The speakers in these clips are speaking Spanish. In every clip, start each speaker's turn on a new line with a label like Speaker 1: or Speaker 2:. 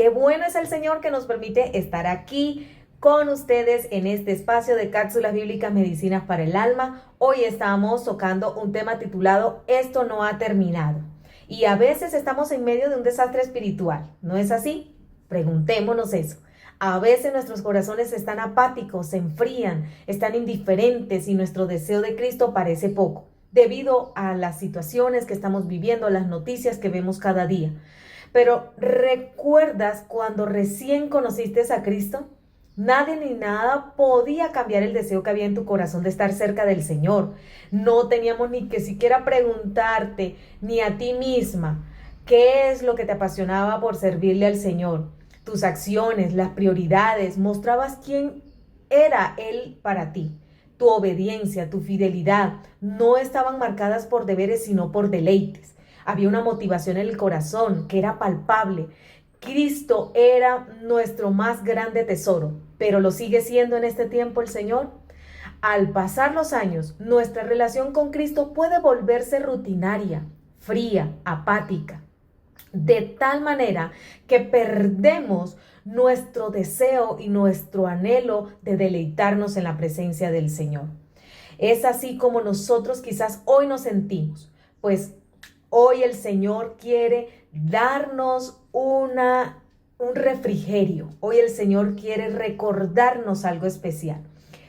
Speaker 1: Qué bueno es el Señor que nos permite estar aquí con ustedes en este espacio de cápsulas bíblicas medicinas para el alma. Hoy estamos tocando un tema titulado Esto no ha terminado. Y a veces estamos en medio de un desastre espiritual, ¿no es así? Preguntémonos eso. A veces nuestros corazones están apáticos, se enfrían, están indiferentes y nuestro deseo de Cristo parece poco, debido a las situaciones que estamos viviendo, las noticias que vemos cada día. Pero ¿recuerdas cuando recién conociste a Cristo? Nadie ni nada podía cambiar el deseo que había en tu corazón de estar cerca del Señor. No teníamos ni que siquiera preguntarte, ni a ti misma, qué es lo que te apasionaba por servirle al Señor. Tus acciones, las prioridades, mostrabas quién era Él para ti. Tu obediencia, tu fidelidad, no estaban marcadas por deberes, sino por deleites. Había una motivación en el corazón que era palpable. Cristo era nuestro más grande tesoro, pero lo sigue siendo en este tiempo el Señor. Al pasar los años, nuestra relación con Cristo puede volverse rutinaria, fría, apática, de tal manera que perdemos nuestro deseo y nuestro anhelo de deleitarnos en la presencia del Señor. Es así como nosotros quizás hoy nos sentimos, pues hoy el Señor quiere darnos un refrigerio. Hoy el Señor quiere recordarnos algo especial.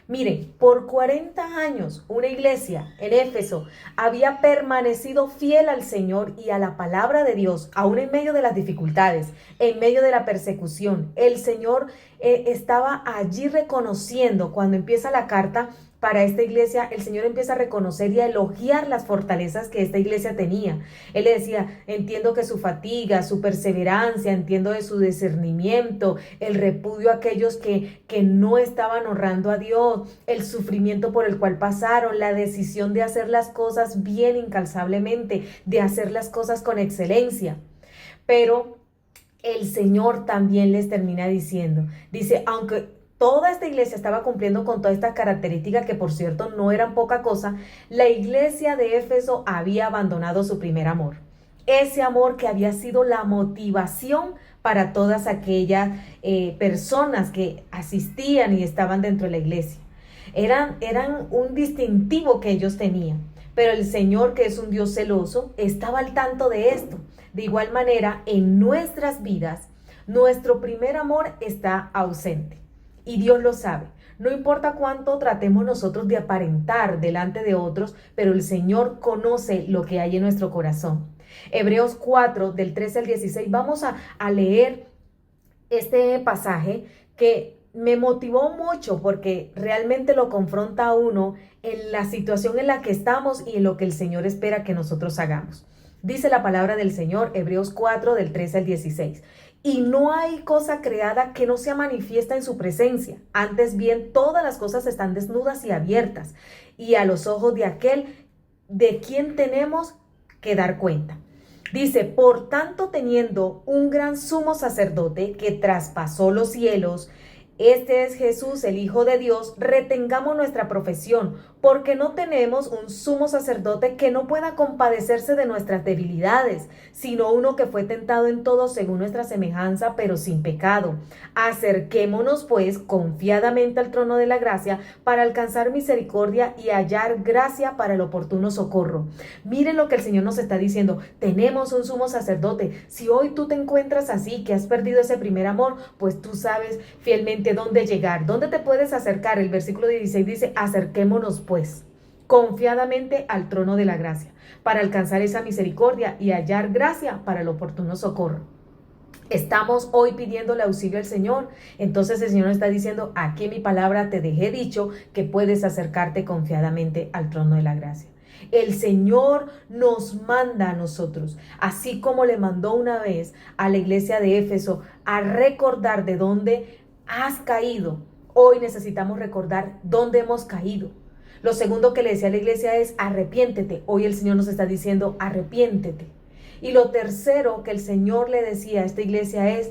Speaker 1: Miren, por 40 años una iglesia en Éfeso había permanecido fiel al Señor y a la palabra de Dios, aún en medio de las dificultades, en medio de la persecución. El Señor estaba allí reconociendo, cuando empieza la carta para esta iglesia, el Señor empieza a reconocer y a elogiar las fortalezas que esta iglesia tenía. Él le decía, entiendo que su fatiga, su perseverancia, entiendo de su discernimiento, el repudio a aquellos que no estaban honrando a Dios, el sufrimiento por el cual pasaron, la decisión de hacer las cosas bien incansablemente, de hacer las cosas con excelencia. Pero el Señor también les termina diciendo, dice, aunque toda esta iglesia estaba cumpliendo con todas estas características, que por cierto no eran poca cosa, la iglesia de Éfeso había abandonado su primer amor. Ese amor que había sido la motivación para todas aquellas personas que asistían y estaban dentro de la iglesia. Eran un distintivo que ellos tenían. Pero el Señor, que es un Dios celoso, estaba al tanto de esto. De igual manera, en nuestras vidas, nuestro primer amor está ausente. Y Dios lo sabe. No importa cuánto tratemos nosotros de aparentar delante de otros, pero el Señor conoce lo que hay en nuestro corazón. Hebreos 4, del 13 al 16, vamos a leer este pasaje que me motivó mucho porque realmente lo confronta a uno en la situación en la que estamos y en lo que el Señor espera que nosotros hagamos. Dice la palabra del Señor, Hebreos 4, del 13 al 16. Y no hay cosa creada que no sea manifiesta en su presencia. Antes bien, todas las cosas están desnudas y abiertas, y a los ojos de aquel de quien tenemos que dar cuenta. Dice, por tanto, teniendo un gran sumo sacerdote que traspasó los cielos, este es Jesús, el Hijo de Dios, retengamos nuestra profesión, porque no tenemos un sumo sacerdote que no pueda compadecerse de nuestras debilidades, sino uno que fue tentado en todo según nuestra semejanza, pero sin pecado. Acerquémonos, pues, confiadamente al trono de la gracia para alcanzar misericordia y hallar gracia para el oportuno socorro. Miren lo que el Señor nos está diciendo. Tenemos un sumo sacerdote. Si hoy tú te encuentras así, que has perdido ese primer amor, pues tú sabes fielmente dónde llegar, dónde te puedes acercar. El versículo 16 dice, acerquémonos pues confiadamente al trono de la gracia para alcanzar esa misericordia y hallar gracia para el oportuno socorro. Estamos hoy pidiéndole auxilio al Señor. Entonces el Señor está diciendo, aquí en mi palabra te dejé dicho que puedes acercarte confiadamente al trono de la gracia. El Señor nos manda a nosotros, así como le mandó una vez a la iglesia de Éfeso a recordar de dónde has caído. Hoy necesitamos recordar dónde hemos caído. Lo segundo que le decía a la iglesia es arrepiéntete. Hoy el Señor nos está diciendo arrepiéntete. Y lo tercero que el Señor le decía a esta iglesia es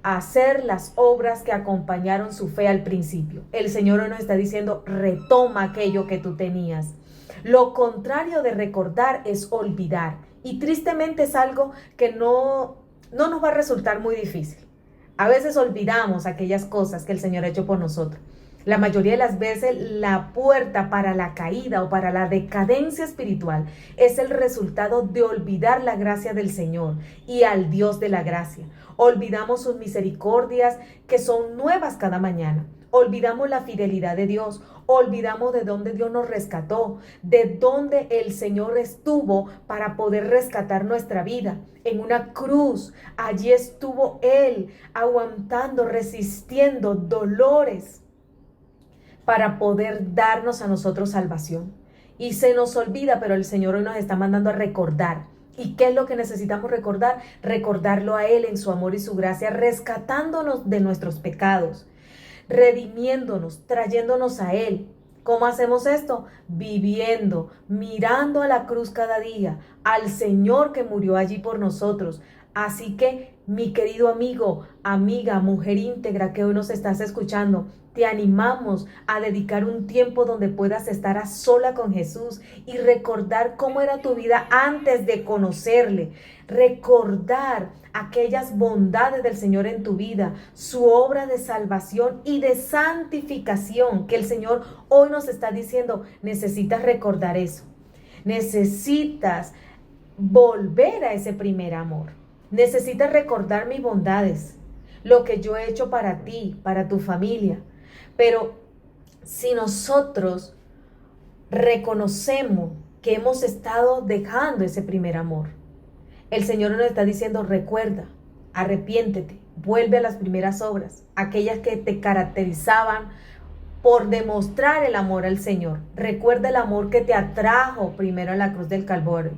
Speaker 1: hacer las obras que acompañaron su fe al principio. El Señor hoy nos está diciendo retoma aquello que tú tenías. Lo contrario de recordar es olvidar. Y tristemente es algo que no nos va a resultar muy difícil. A veces olvidamos aquellas cosas que el Señor ha hecho por nosotros. La mayoría de las veces la puerta para la caída o para la decadencia espiritual es el resultado de olvidar la gracia del Señor y al Dios de la gracia. Olvidamos sus misericordias que son nuevas cada mañana. Olvidamos la fidelidad de Dios, olvidamos de dónde Dios nos rescató, de dónde el Señor estuvo para poder rescatar nuestra vida. En una cruz, allí estuvo Él aguantando, resistiendo dolores para poder darnos a nosotros salvación. Y se nos olvida, pero el Señor hoy nos está mandando a recordar. ¿Y qué es lo que necesitamos recordar? Recordarlo a Él en su amor y su gracia, rescatándonos de nuestros pecados, redimiéndonos, trayéndonos a Él. ¿Cómo hacemos esto? Viviendo, mirando a la cruz cada día, al Señor que murió allí por nosotros. Así que, mi querido amigo, amiga, mujer íntegra que hoy nos estás escuchando, te animamos a dedicar un tiempo donde puedas estar a sola con Jesús y recordar cómo era tu vida antes de conocerle. Recordar aquellas bondades del Señor en tu vida, su obra de salvación y de santificación que el Señor hoy nos está diciendo. Necesitas recordar eso. Necesitas volver a ese primer amor. Necesitas recordar mis bondades, lo que yo he hecho para ti, para tu familia. Pero si nosotros reconocemos que hemos estado dejando ese primer amor, el Señor nos está diciendo: recuerda, arrepiéntete, vuelve a las primeras obras, aquellas que te caracterizaban por demostrar el amor al Señor. Recuerda el amor que te atrajo primero a la cruz del Calvario,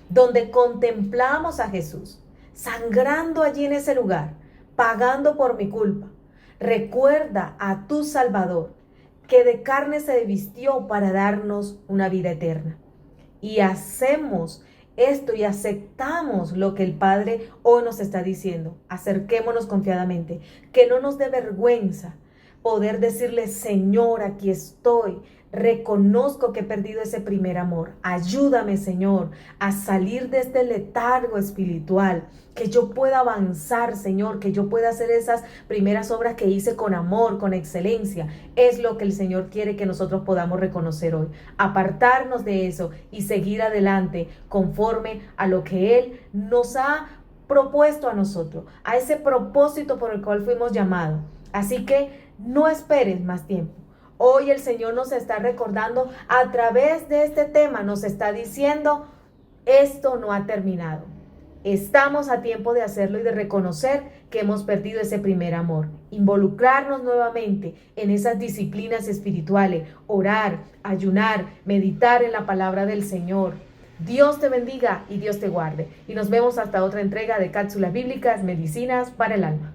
Speaker 1: donde contemplamos a Jesús sangrando allí en ese lugar, pagando por mi culpa. Recuerda a tu Salvador, que de carne se vistió para darnos una vida eterna. Y hacemos esto y aceptamos lo que el Padre hoy nos está diciendo. Acerquémonos confiadamente, que no nos dé vergüenza poder decirle: Señor, aquí estoy. Reconozco que he perdido ese primer amor. Ayúdame, Señor, a salir de este letargo espiritual, que yo pueda avanzar, Señor, que yo pueda hacer esas primeras obras que hice con amor, con excelencia. Es lo que el Señor quiere que nosotros podamos reconocer hoy. Apartarnos de eso y seguir adelante conforme a lo que Él nos ha propuesto a nosotros, a ese propósito por el cual fuimos llamados. Así que no esperes más tiempo. Hoy el Señor nos está recordando a través de este tema, nos está diciendo: esto no ha terminado. Estamos a tiempo de hacerlo y de reconocer que hemos perdido ese primer amor. Involucrarnos nuevamente en esas disciplinas espirituales, orar, ayunar, meditar en la palabra del Señor. Dios te bendiga y Dios te guarde. Y nos vemos hasta otra entrega de Cápsulas Bíblicas, Medicinas para el Alma.